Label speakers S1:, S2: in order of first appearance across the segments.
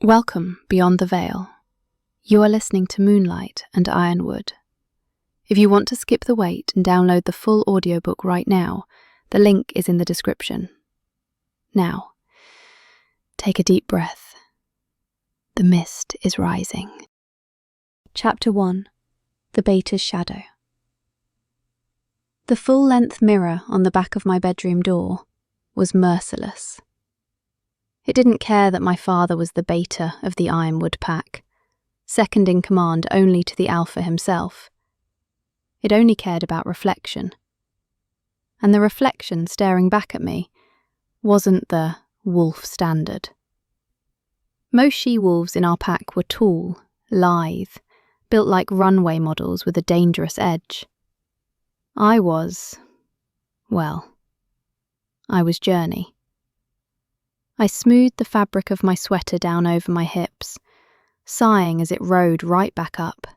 S1: Welcome beyond the veil. You are listening to Moonlight and Ironwood. If you want to skip the wait and download the full audiobook right now, the link is in the description. Now, take a deep breath. The mist is rising. Chapter 1. The Beta's Shadow. The full-length mirror on the back of my bedroom door was merciless. It didn't care that my father was the beta of the Ironwood Pack, second in command only to the alpha himself. It only cared about reflection. And the reflection staring back at me wasn't the wolf standard. Most she-wolves in our pack were tall, lithe, built like runway models with a dangerous edge. I was Journey. I smoothed the fabric of my sweater down over my hips, sighing as it rode right back up.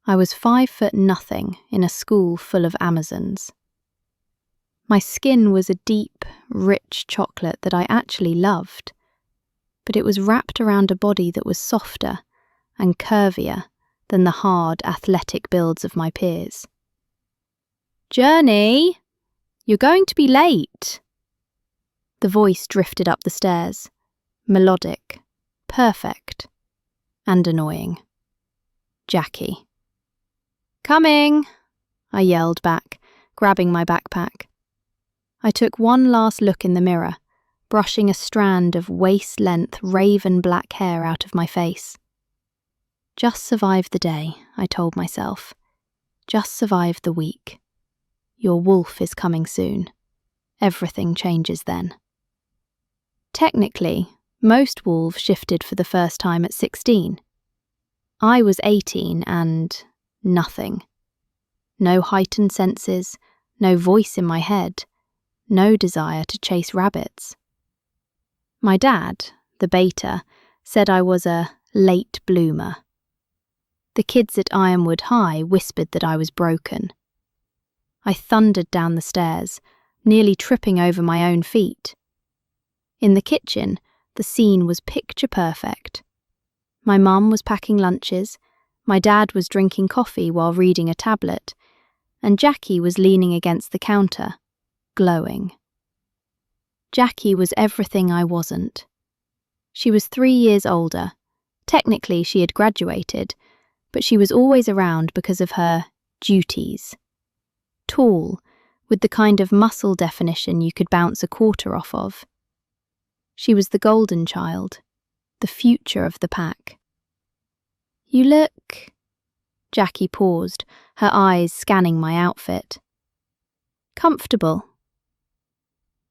S1: I was 5'0" in a school full of Amazons. My skin was a deep, rich chocolate that I actually loved, but it was wrapped around a body that was softer and curvier than the hard, athletic builds of my peers. "Journey, you're going to be late." The voice drifted up the stairs, melodic, perfect, and annoying. Jackie. "Coming," I yelled back, grabbing my backpack. I took one last look in the mirror, brushing a strand of waist-length raven black hair out of my face. Just survive the day, I told myself. Just survive the week. Your wolf is coming soon. Everything changes then. Technically, most wolves shifted for the first time at 16. I was 18 and nothing. No heightened senses, no voice in my head, no desire to chase rabbits. My dad, the beta, said I was a late bloomer. The kids at Ironwood High whispered that I was broken. I thundered down the stairs, nearly tripping over my own feet. In the kitchen, the scene was picture perfect. My mum was packing lunches, my dad was drinking coffee while reading a tablet, and Jackie was leaning against the counter, glowing. Jackie was everything I wasn't. She was 3 years older. Technically, she had graduated, but she was always around because of her duties. Tall, with the kind of muscle definition you could bounce a quarter off of. She was the golden child, the future of the pack. "You look..." Jackie paused, her eyes scanning my outfit. "Comfortable."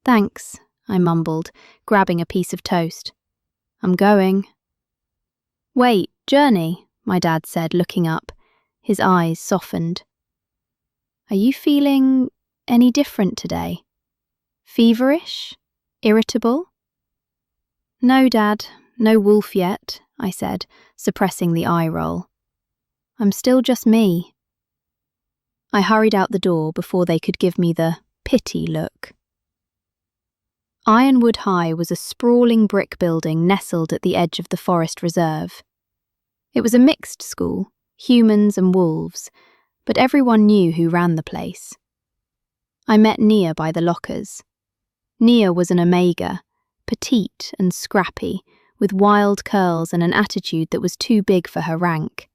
S1: "Thanks," I mumbled, grabbing a piece of toast. "I'm going." "Wait, Journey," my dad said, looking up. His eyes softened. "Are you feeling any different today? Feverish? Irritable?" "No, Dad, no wolf yet," I said, suppressing the eye roll. "I'm still just me." I hurried out the door before they could give me the pity look. Ironwood High was a sprawling brick building nestled at the edge of the forest reserve. It was a mixed school, humans and wolves, but everyone knew who ran the place. I met Nia by the lockers. Nia was an omega, petite and scrappy, with wild curls and an attitude that was too big for her rank.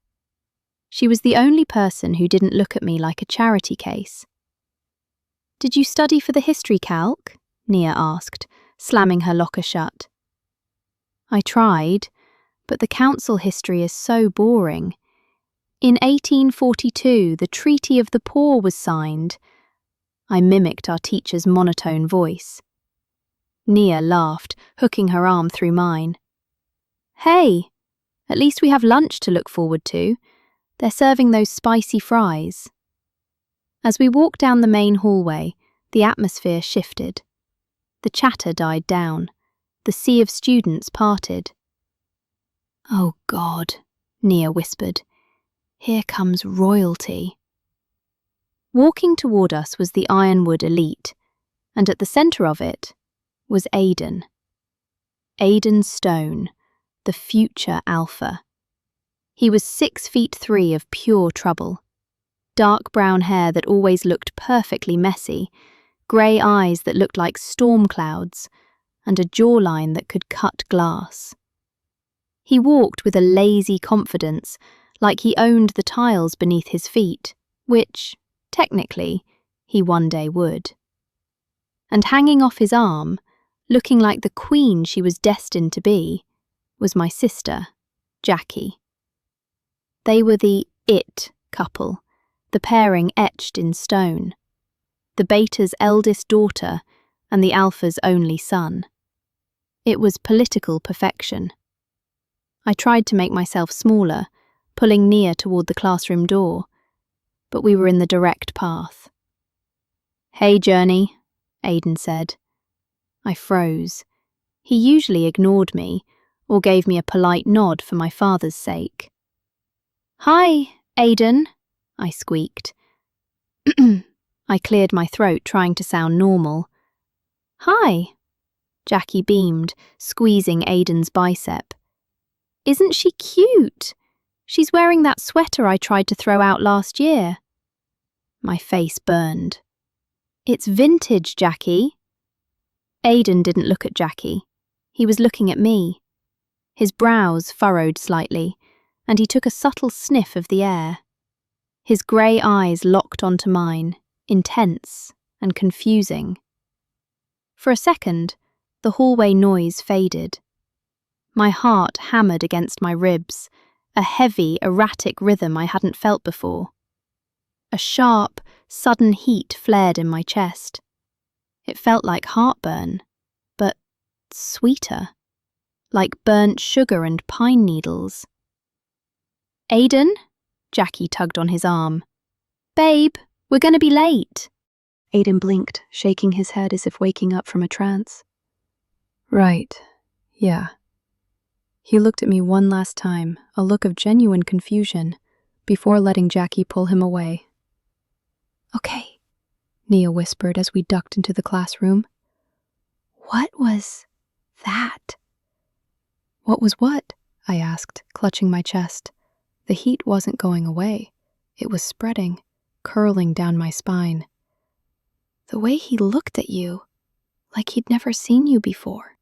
S1: She was the only person who didn't look at me like a charity case. "Did you study for the history calc?" Nia asked, slamming her locker shut. I tried, but the council history is so boring. In 1842, the Treaty of the Poor was signed. I mimicked our teacher's monotone voice. Nia laughed, hooking her arm through mine. "Hey, at least we have lunch to look forward to. They're serving those spicy fries." As we walked down the main hallway, the atmosphere shifted. The chatter died down. The sea of students parted. "Oh God," Nia whispered. "Here comes royalty." Walking toward us was the Ironwood elite, and at the centre of it was Aiden. Aiden Stone, the future alpha. He was 6'3" of pure trouble. Dark brown hair that always looked perfectly messy, grey eyes that looked like storm clouds, and a jawline that could cut glass. He walked with a lazy confidence, like he owned the tiles beneath his feet, which, technically, he one day would. And hanging off his arm, looking like the queen she was destined to be, was my sister, Jackie. They were the it couple, the pairing etched in stone. The beta's eldest daughter and the alpha's only son. It was political perfection. I tried to make myself smaller, pulling Nia toward the classroom door, but we were in the direct path. "Hey, Journey," Aiden said. I froze. He usually ignored me, or gave me a polite nod for my father's sake. "Hi, Aiden," I squeaked. I cleared my throat, trying to sound normal. "Hi," Jackie beamed, squeezing Aiden's bicep. "Isn't she cute? She's wearing that sweater I tried to throw out last year." My face burned. "It's vintage, Jackie." Aiden didn't look at Jackie. He was looking at me. His brows furrowed slightly, and he took a subtle sniff of the air. His grey eyes locked onto mine, intense and confusing. For a second, the hallway noise faded. My heart hammered against my ribs, a heavy, erratic rhythm I hadn't felt before. A sharp, sudden heat flared in my chest. It felt like heartburn, but sweeter, like burnt sugar and pine needles. "Aiden?" Jackie tugged on his arm. "Babe, we're going to be late."
S2: Aiden blinked, shaking his head as if waking up from a trance. "Right, yeah." He looked at me one last time, a look of genuine confusion, before letting Jackie pull him away. "Okay," Nia whispered as we ducked into the classroom. "What was that?" "What was what?" I asked, clutching my chest. The heat wasn't going away. It was spreading, curling down my spine. "The way he looked at you, like he'd never seen you before."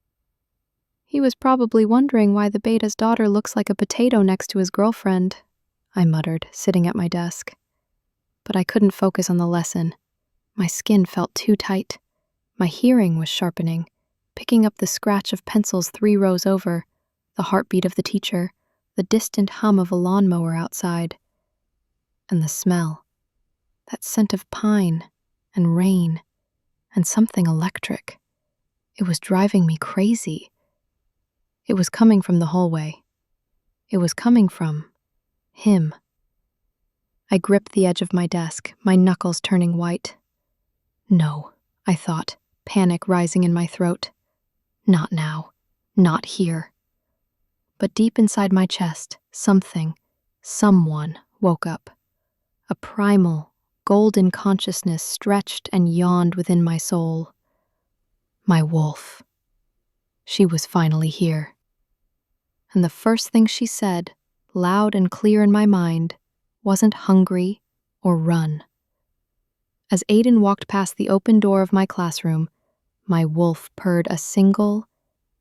S2: "He was probably wondering why the beta's daughter looks like a potato next to his girlfriend," I muttered, sitting at my desk. But I couldn't focus on the lesson. My skin felt too tight. My hearing was sharpening, picking up the scratch of pencils 3 rows over, the heartbeat of the teacher, the distant hum of a lawnmower outside. And the smell. That scent of pine and rain and something electric. It was driving me crazy. It was coming from the hallway. It was coming from him. I gripped the edge of my desk, my knuckles turning white. No, I thought, panic rising in my throat. Not now. Not here. But deep inside my chest, someone woke up. A primal, golden consciousness stretched and yawned within my soul. My wolf. She was finally here. And the first thing she said, loud and clear in my mind, wasn't hungry or run. As Aiden walked past the open door of my classroom, my wolf purred a single,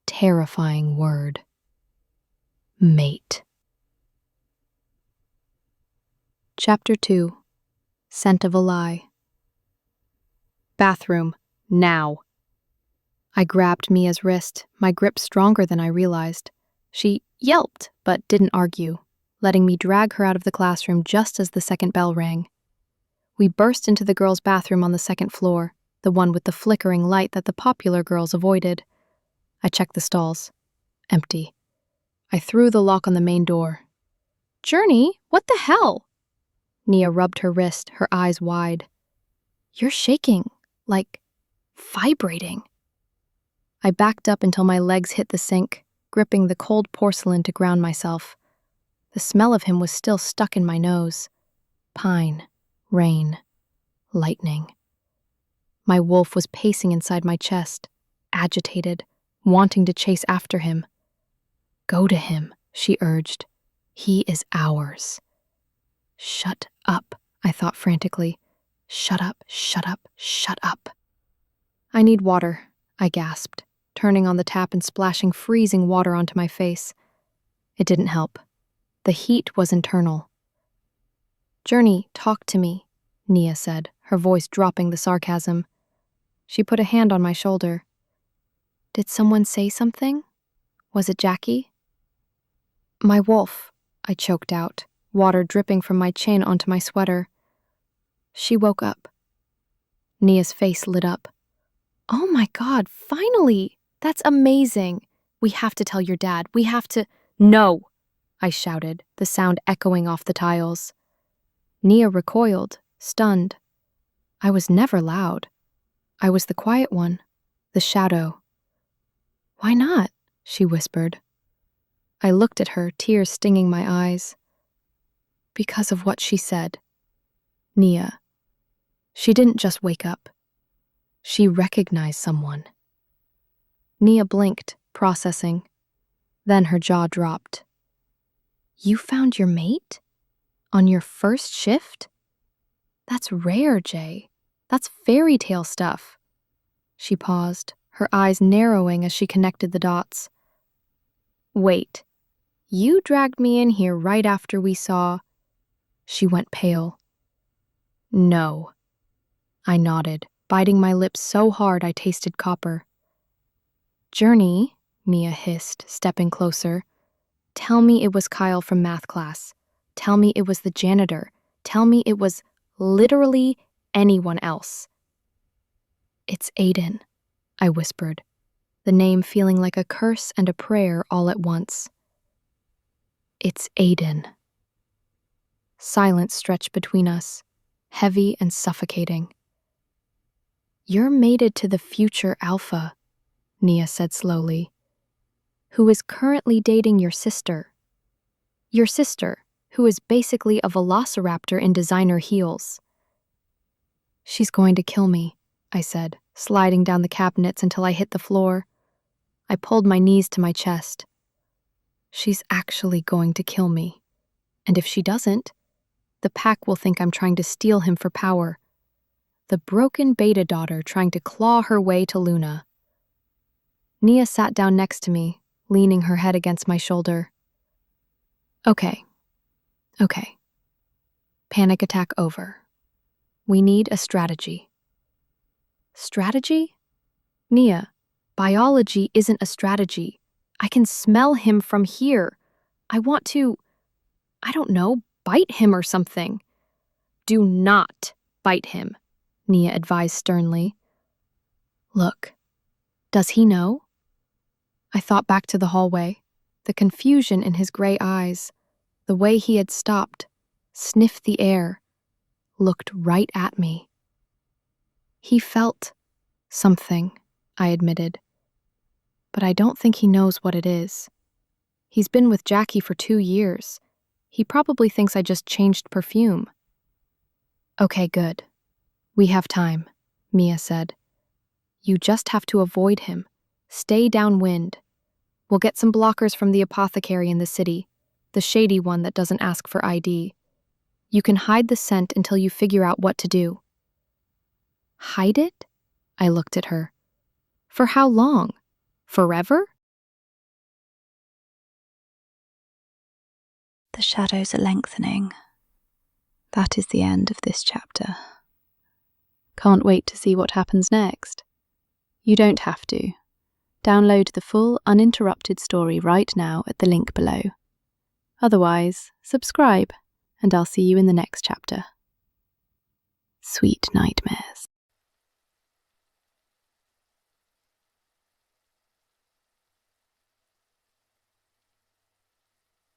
S2: terrifying word. Mate. Chapter 2. Scent of a Lie. "Bathroom, now." I grabbed Mia's wrist, my grip stronger than I realized. She yelped, but didn't argue, letting me drag her out of the classroom just as the second bell rang. We burst into the girls' bathroom on the second floor, the one with the flickering light that the popular girls avoided. I checked the stalls. Empty. I threw the lock on the main door. "Journey, what the hell?" Nia rubbed her wrist, her eyes wide. "You're shaking, like vibrating." I backed up until my legs hit the sink, gripping the cold porcelain to ground myself. The smell of him was still stuck in my nose. Pine, rain, lightning. My wolf was pacing inside my chest, agitated,
S1: wanting to chase after him. "Go to him," she urged. "He is ours." "Shut up," I thought frantically. "Shut up, shut up, shut up." "I need water," I gasped, turning on the tap and splashing freezing water onto my face. It didn't help. The heat was internal. "Journey, talk to me," Nia said, her voice dropping the sarcasm. She put a hand on my shoulder. "Did someone say something? Was it Jackie?" "My wolf," I choked out, water dripping from my chin onto my sweater. She woke up. Nia's face lit up. "Oh my God, finally! That's amazing! We have to tell your dad. We have to—" "No!" I shouted, the sound echoing off the tiles. Nia recoiled, stunned. I was never loud. I was the quiet one, the shadow. "Why not?" she whispered. I looked at her, tears stinging my eyes. "Because of what she said. Nia. She didn't just wake up. She recognized someone." Nia blinked, processing. Then her jaw dropped. "You found your mate? On your first shift? That's rare, Jay. That's fairy tale stuff." She paused, her eyes narrowing as she connected the dots. "Wait. You dragged me in here right after we saw—" She went pale. "No." I nodded, biting my lips so hard I tasted copper. "Journey," Nia hissed, stepping closer. "Tell me it was Kyle from math class. Tell me it was the janitor. Tell me it was literally anyone else." "It's Aiden," I whispered, the name feeling like a curse and a prayer all at once. "It's Aiden." Silence stretched between us, heavy and suffocating. "You're mated to the future alpha," Nia said slowly, "who is currently dating your sister. Your sister, who is basically a velociraptor in designer heels." "She's going to kill me," I said, sliding down the cabinets until I hit the floor. I pulled my knees to my chest. "She's actually going to kill me. And if she doesn't, the pack will think I'm trying to steal him for power. The broken beta daughter trying to claw her way to Luna." Nia sat down next to me, leaning her head against my shoulder. Okay. Panic attack over. We need a strategy." "Strategy? Nia, biology isn't a strategy. I can smell him from here. I want to, I don't know, bite him or something." "Do not bite him," Nia advised sternly. "Look, does he know?" I thought back to the hallway, the confusion in his gray eyes, the way he had stopped, sniffed the air, looked right at me. "He felt something," I admitted. "But I don't think he knows what it is. He's been with Jackie for 2 years. He probably thinks I just changed perfume." "Okay, good. We have time," Mia said. "You just have to avoid him. Stay downwind. We'll get some blockers from the apothecary in the city, the shady one that doesn't ask for ID. You can hide the scent until you figure out what to do." "Hide it?" I looked at her. "For how long? Forever?"
S2: The shadows are lengthening. That is the end of this chapter. Can't wait to see what happens next. You don't have to. Download the full, uninterrupted story right now at the link below. Otherwise, subscribe, and I'll see you in the next chapter. Sweet nightmares.